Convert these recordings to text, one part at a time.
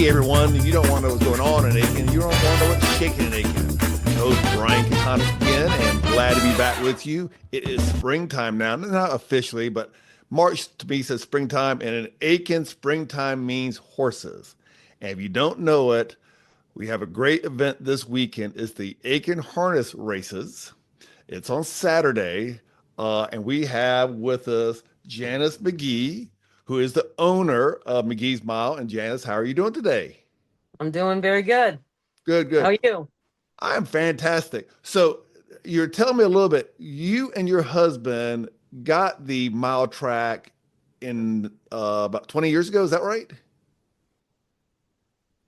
Hey everyone, you don't want to know what's going on in Aiken. You don't want to know what's shaking in Aiken. Your host Brian Harness again, and glad to be back with you. It is springtime now, not officially, but March to me says springtime, and in Aiken, springtime means horses. And if you don't know it, we have a great event this weekend. It's the Aiken Harness races. It's on Saturday, and we have with us Janice McGee, who is the owner of McGee's Mile. And Janice, how are you doing today? I'm doing very good. Good, How good. are you? I'm fantastic. So you're telling me a little bit. You and your husband got the mile track in about 20 years ago. Is that right?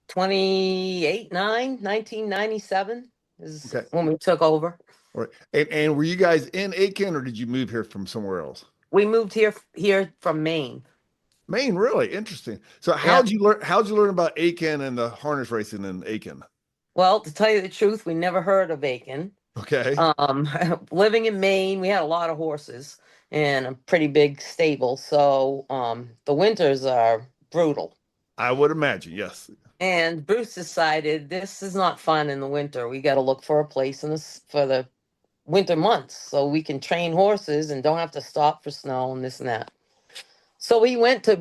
28, 9, 1997 is Okay. when we took over. All right. And were you guys in Aiken or did you move here from somewhere else? We moved here from Maine. Maine, really interesting. So Yeah. how'd you learn about Aiken and the harness racing in Aiken? Well, to tell you the truth, we never heard of Aiken. Okay. Living in Maine, we had a lot of horses and a pretty big stable. So the winters are brutal. I would imagine, yes. And Bruce decided this is not fun in the winter. We got to look for a place for the winter months so we can train horses and don't have to stop for snow and this and that. So we went to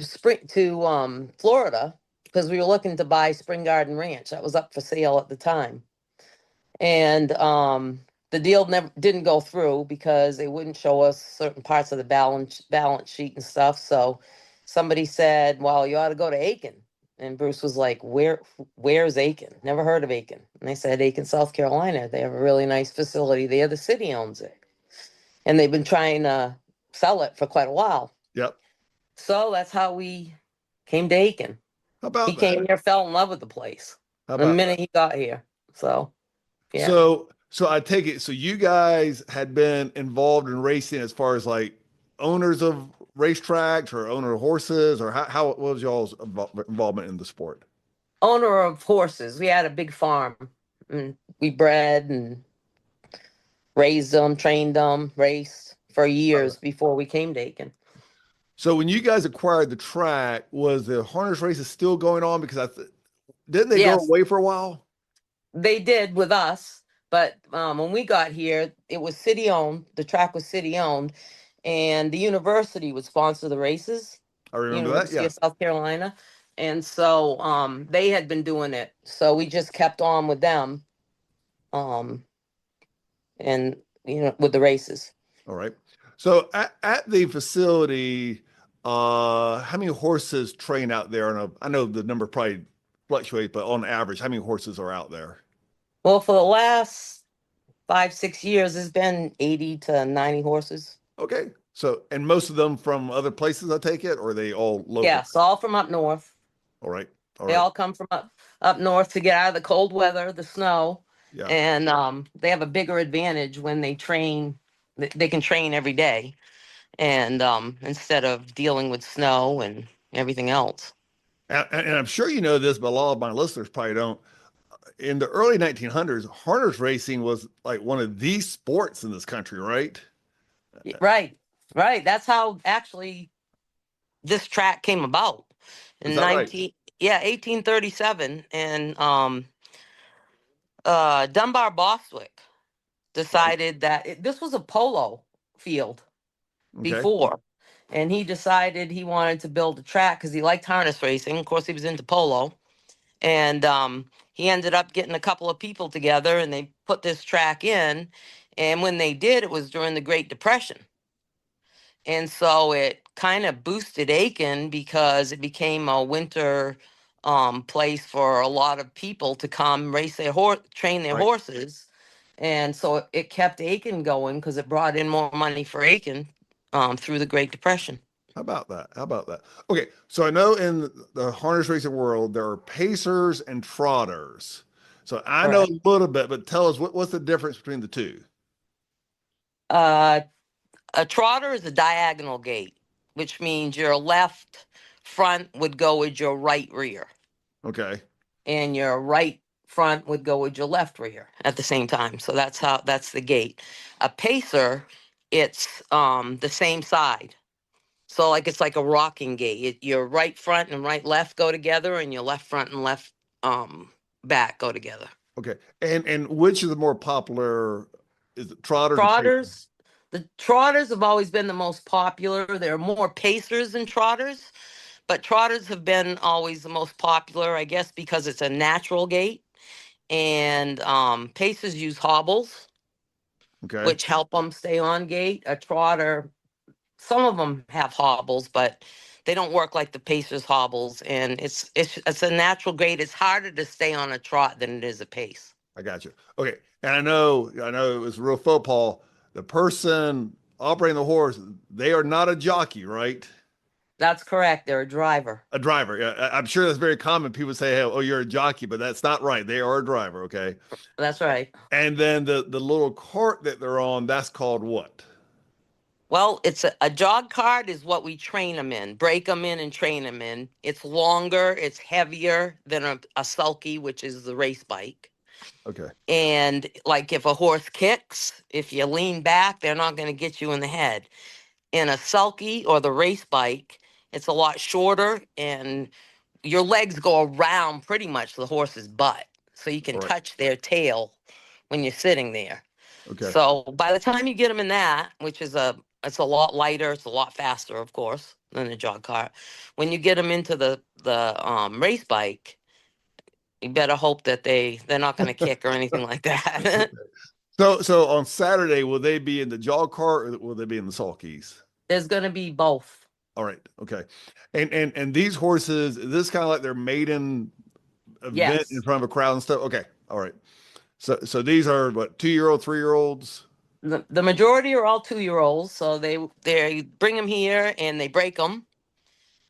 Florida because we were looking to buy Spring Garden Ranch. That was up for sale at the time. And the deal never didn't go through because they wouldn't show us certain parts of the balance sheet and stuff. So somebody said, "Well, you ought to go to Aiken." And Bruce was like, where's Aiken? Never heard of Aiken." And they said, "Aiken, South Carolina. They have a really nice facility there. The city owns it." And they've been trying to sell it for quite a while. Yep. So that's how we came to Aiken. How He about that? came here, fell in love with the place How the about that? minute he got here. So, yeah. So I take it. So you guys had been involved in racing as far as like owners of racetracks or owner of horses, or how what was y'all's involvement in the sport? Owner of horses. We had a big farm and we bred and raised them, trained them, raced for years before we came to Aiken. So when you guys acquired the track, was the harness races still going on? Because didn't they go Yes, away for a while? they did with us. But when we got here, it was city owned. The track was city owned, and the university would sponsor the races, I remember that. University Yeah. of South Carolina. And so they had been doing it. So we just kept on with them, um, and with the races. All right. So at the facility, how many horses train out there? And I know the number probably fluctuates, but on average, how many horses are out there? Well, for the last 5, 6 years, it's been 80 to 90 horses. Okay. So, and most of them from other places, I take it, or are they all local? Yes, all from up north. All right. All They right. all come from up north to get out of the cold weather, the snow, Yeah. and they have a bigger advantage when they train. They can train every day, and instead of dealing with snow and everything else. And I'm sure you know this, but a lot of my listeners probably don't. In the early 1900s, harness racing was like one of the sports in this country, right? Right, right. That's how actually this track came about Is in that right? 1837, and Dunbar Bostwick Right. decided that this was a polo field Okay. before, and he decided he wanted to build a track because he liked harness racing. Of course, he was into polo, and he ended up getting a couple of people together, and they put this track in. And when they did, it was during the Great Depression, and so it kind of boosted Aiken because it became a winter place for a lot of people to come race their horse, train their Right. horses. And so it kept Aiken going because it brought in more money for Aiken through the Great Depression. How about that? How about that? Okay. So I know in the harness racing world, there are pacers and trotters. So I know Correct. a little bit, but tell us what's the difference between the two? Uh, a trotter is a diagonal gait, which means your left front would go with your right rear, Okay. and your right front would go with your left rear at the same time. So that's the gait. A pacer, it's the same side. So like it's like a rocking gait. Your right front and right left go together, and your left front and left back go together. Okay. And which is the more popular? Is it trotters or pace? Trotters, the trotters have always been the most popular. There are more pacers than trotters, but trotters have been always the most popular, I guess, because it's a natural gait. And pacers use hobbles, Okay. which help them stay on gait. A trotter, some of them have hobbles, but they don't work like the pacers hobbles. And it's a natural gait. It's harder to stay on a trot than it is a pace. I got you. Okay. And I know it was real football. The person operating the horse, they are not a jockey, right? That's correct. They're a driver. A driver. Yeah, I'm sure that's very common. People say, "Hey, oh, you're a jockey," but that's not right. They are a driver. Okay. That's right. And then the little cart that they're on, that's called what? Well, it's a jog cart is what we train them in, break them in and train them in. It's longer, it's heavier than a sulky, which is the race bike. Okay. And like if a horse kicks, if you lean back, they're not going to get you in the head. In a sulky or the race bike, it's a lot shorter and your legs go around pretty much the horse's butt. So you can All right. touch their tail when you're sitting there. Okay. So by the time you get them in that, which is it's a lot lighter, it's a lot faster, of course, than a jog cart. When you get them into the race bike, you better hope that they're not going to kick or anything like that. So on Saturday, will they be in the jog cart or will they be in the sulkies? There's going to be both. All right. Okay. And these horses, is this kind of like their maiden event in Yes. front of a crowd and stuff? Okay. All right. So these are what, 2-year-old, 3-year-olds? The majority are all 2-year-olds, so they bring them here and they break them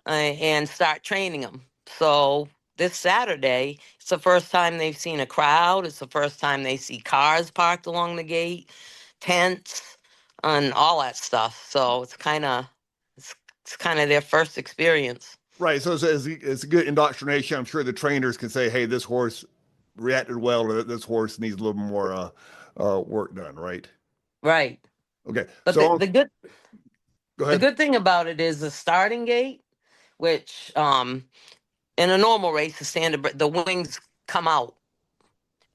and start training them. So this Saturday, it's the first time they've seen a crowd. It's the first time they see cars parked along the gate, tents, and all that stuff. So it's, it's kind of their first experience. Right. So it's a good indoctrination. I'm sure the trainers can say, hey, this horse reacted well, or this horse needs a little more work done, right? Right. Okay. But So go the ahead. good thing about it is the starting gate, which in a normal race, the standard the wings come out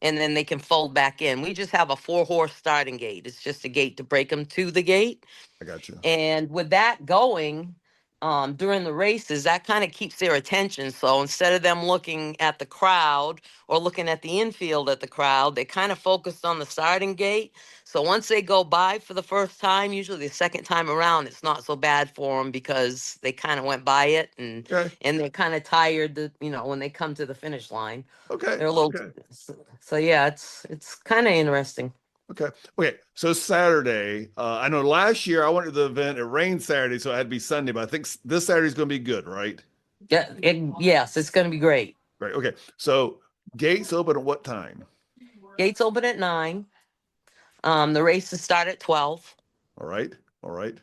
and then they can fold back in. We just have a 4-horse starting gate. It's just a gate to break them to the gate. I got you. And with that going during the races, that kind of keeps their attention. So instead of them looking at the crowd or looking at the infield at the crowd, they kind of focused on the starting gate. So once they go by for the first time, usually the second time around, it's not so bad for them because they kind of went by it Okay. and they're kind of tired. When they come to the finish line, Okay. they're a little. Okay. So yeah, it's kind of interesting. Okay. Okay. So Saturday, I know last year I went to the event. It rained Saturday, so it had to be Sunday, but I think this Saturday's going to be good, right? Yeah, yes, it's going to be great. Right. Okay. So gates open at what time? Gates open at 9. The races start at 12. All right. All right.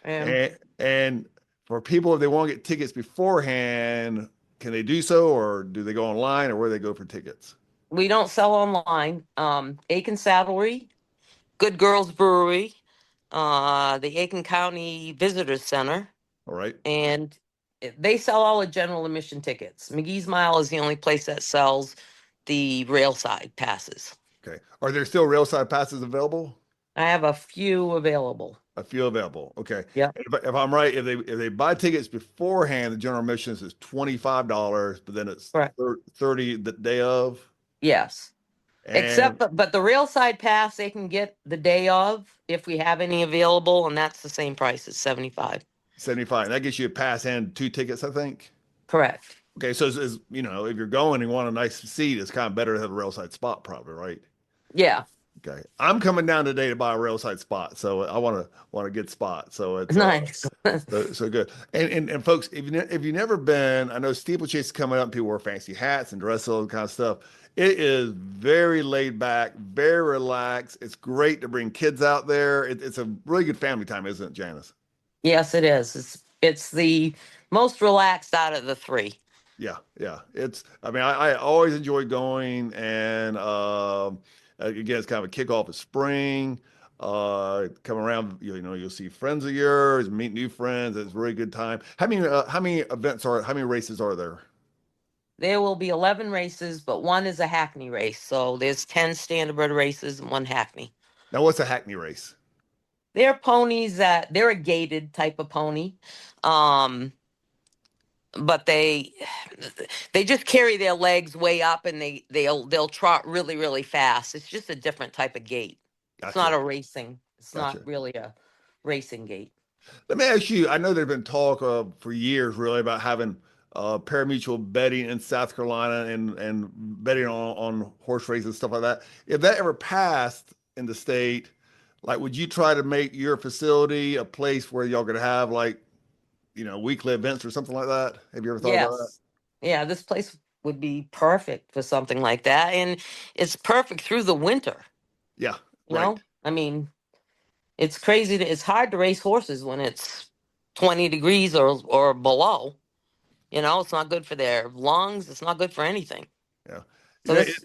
And And for people, if they want to get tickets beforehand, can they do so, or do they go online, or where they go for tickets? we don't sell online. Aiken Saddlery, Good Girls Brewery, the Aiken County Visitors Center, All right. and they sell all the general admission tickets. McGee's Mile is the only place that sells the railside passes. Okay. Are there still railside passes available? I have a few available. A few available. Okay. Yep. If I'm right, if they buy tickets beforehand, the general admissions is $25, but then it's Correct. 30 the day of. Yes. And But the railside pass they can get the day of if we have any available, and that's the same price. It's 75. 75. That gets you a pass and 2 tickets, I think. Correct. Okay, so if you're going and want a nice seat, it's kind of better to have a railside spot, probably, right? Yeah. Okay, I'm coming down today to buy a railside spot, so I want a good spot. So it's Nice. so good. And folks, if you've never been, I know steeplechase is coming up. People wear fancy hats and dress all kind of stuff. It is very laid back, very relaxed. It's great to bring kids out there. It's a really good family time, isn't it, Janice? Yes, it is. It's the most relaxed out of the three. Yeah, yeah. I mean, I always enjoy going, and again, it's kind of a kickoff of spring. come around. You'll see friends of yours, meet new friends. It's a really good time. How many races are there? There will be 11 races, but one is a Hackney race. So there's 10 standardbred races and one Hackney. Now, what's a Hackney race? They're ponies that they're a gated type of pony. Um, but they just carry their legs way up and they'll trot really, really fast. It's just a different type of gait. It's not Gotcha. a racing. It's not Gotcha. really a racing gait. Let me ask you, I know there's been talk for years really about having parimutuel betting in South Carolina and betting on horse races and stuff like that. If that ever passed in the state, like would you try to make your facility a place where y'all could have like, weekly events or something like that? Have you ever thought about that? Yes. Yeah, this place would be perfect for something like that. And it's perfect through the winter, Yeah, you right. know? I mean, it's crazy it's hard to race horses when it's 20 degrees or below. It's not good for their lungs, it's not good for anything. Yeah. You So know, this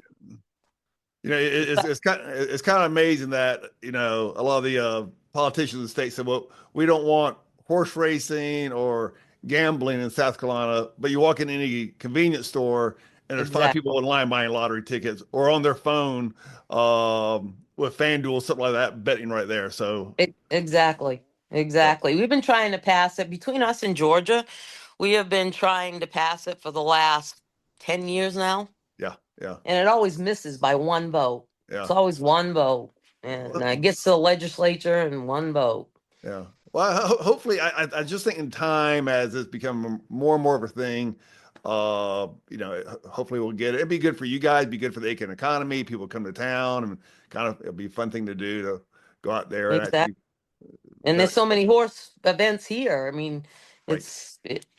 it's kind of amazing that a lot of the politicians in the state said, "Well, we don't want horse racing or gambling in South Carolina," but you walk in any convenience store and there's five exactly. people in line buying lottery tickets or on their phone with FanDuel, something like that, betting right there. So, Exactly. yeah, Exactly. We've been trying to pass it between us and Georgia. We have been trying to pass it for the last 10 years now, yeah, yeah, and it always misses by one vote. It's yeah. always one vote, and Well, it gets to the legislature and one vote. yeah. Well, hopefully, I just think in time as it's become more and more of a thing, hopefully we'll get it. It'd be good for you guys, be good for the Aiken economy. People come to town and it'll be a fun thing to do to go out there and Exactly. actually And bet. there's so many horse events here. I mean, Right.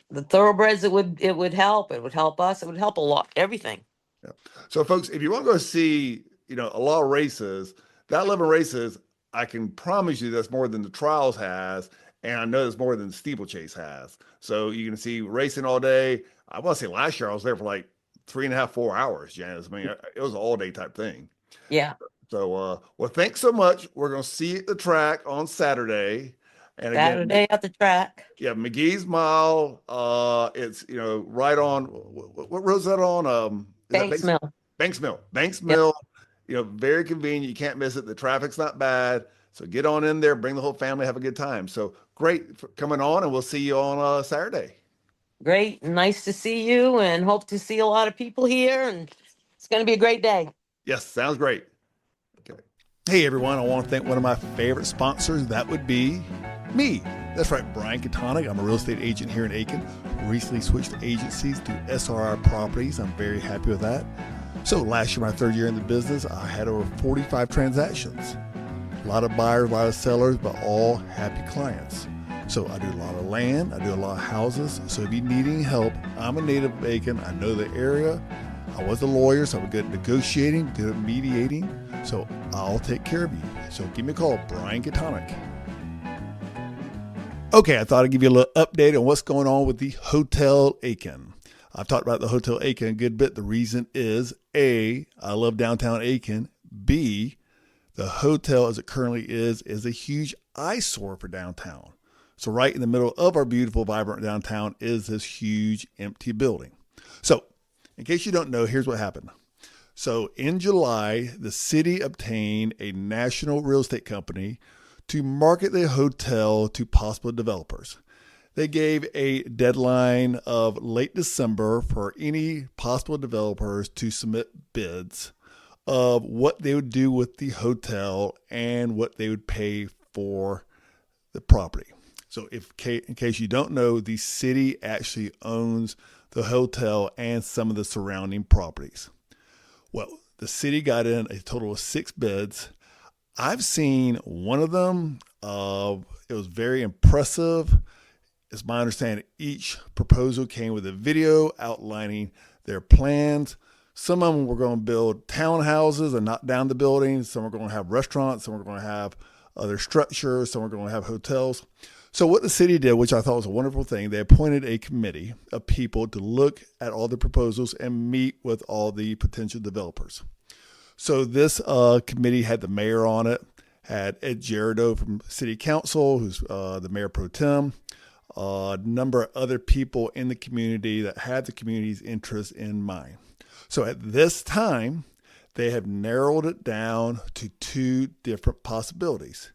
the thoroughbreds. It would help. It would help us. It would help a lot. Everything. Yeah. So, folks, if you want to go see, a lot of races, that 11 races, I can promise you that's more than the trials has. And I know it's more than the steeplechase has. So you can see racing all day. I want to say last year I was there for like 3.5, 4 hours, Janice. I mean, it was an all day type thing. Yeah. So, well, thanks so much. We're going to see you at the track on Saturday. And again, Saturday at the track. yeah, McGee's Mile. It's right on what road is that on? Is that Banks Mill. Banks Mill? Banks Yep. Mill. Very convenient. You can't miss it. The traffic's not bad. So get on in there, bring the whole family, have a good time. So great for coming on, and we'll see you on Saturday. Great. Nice to see you, and hope to see a lot of people here. And it's going to be a great day. Yes, sounds great. Okay. Hey everyone, I want to thank one of my favorite sponsors. That would be me. That's right, Brian Katonic. I'm a real estate agent here in Aiken. Recently switched agencies to SRI Properties. I'm very happy with that. So last year, my third year in the business, I had over 45 transactions. A lot of buyers, a lot of sellers, but all happy clients. So I do a lot of land, I do a lot of houses. So if you need any help, I'm a native of Aiken. I know the area. I was a lawyer, so I'm good at negotiating, good at mediating. So I'll take care of you. So give me a call, Brian Katonic. Okay, I thought I'd give you a little update on what's going on with the Hotel Aiken. I've talked about the Hotel Aiken a good bit. The reason is A, I love downtown Aiken. B, the hotel as it currently is a huge eyesore for downtown. So right in the middle of our beautiful, vibrant downtown is this huge empty building. So in case you don't know, here's what happened. So in July, the city obtained a national real estate company to market the hotel to possible developers. They gave a deadline of late December for any possible developers to submit bids of what they would do with the hotel and what they would pay for the property. So in case you don't know, the city actually owns the hotel and some of the surrounding properties. Well, the city got in a total of 6 bids. I've seen one of them. It was very impressive. It's my understanding each proposal came with a video outlining their plans. Some of them were going to build townhouses and knock down the buildings. Some were going to have restaurants. Some were going to have other structures. Some were going to have hotels. So what the city did, which I thought was a wonderful thing, they appointed a committee of people to look at all the proposals and meet with all the potential developers. So this committee had the mayor on it, had Ed Gerardo from City Council, who's the Mayor Pro Tem, a number of other people in the community that had the community's interest in mind. So at this time, they have narrowed it down to 2 different possibilities.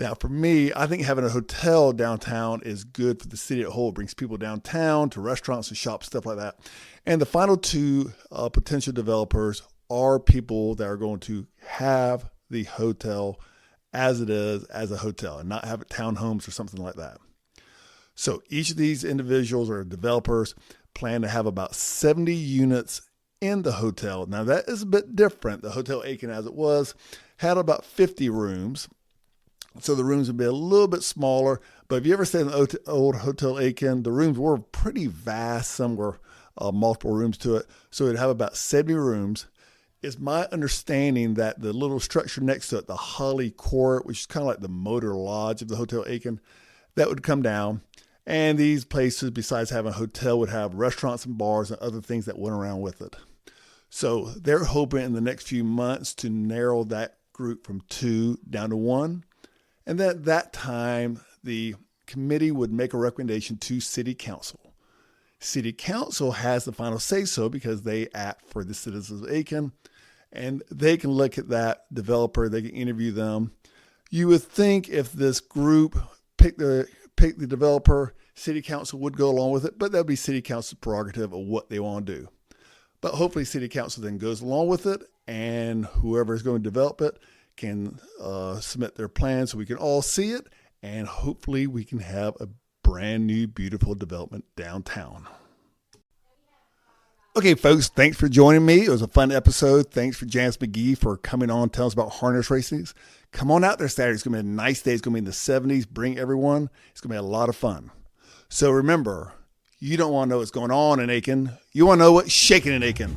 Now, for me, I think having a hotel downtown is good for the city as a whole. It brings people downtown to restaurants and shops, stuff like that. And the final 2 potential developers are people that are going to have the hotel as it is, as a hotel, and not have it townhomes or something like that. So each of these individuals or developers plan to have about 70 units in the hotel. Now, that is a bit different. The Hotel Aiken, as it was, had about 50 rooms. So the rooms would be a little bit smaller. But if you ever stayed in the old Hotel Aiken, the rooms were pretty vast. Some were multiple rooms to it. So it'd have about 70 rooms. It's my understanding that the little structure next to it, the Holly Court, which is kind of like the motor lodge of the Hotel Aiken, that would come down. And these places, besides having a hotel, would have restaurants and bars and other things that went around with it. So they're hoping in the next few months to narrow that group from 2 down to 1. And then at that time, the committee would make a recommendation to City Council. City Council has the final say-so because they act for the citizens of Aiken, and they can look at that developer, they can interview them. You would think if this group picked the developer, City Council would go along with it, but that would be City Council's prerogative of what they want to do. But hopefully City Council then goes along with it, and whoever is going to develop it can submit their plans so we can all see it, and hopefully we can have a brand new, beautiful development downtown. Okay, folks, thanks for joining me. It was a fun episode. Thanks for Janice McGee for coming on and telling us about harness racing. Come on out there Saturday. It's going to be a nice day. It's going to be in the 70s. Bring everyone. It's going to be a lot of fun. So remember, you don't want to know what's going on in Aiken. You want to know what's shaking in Aiken.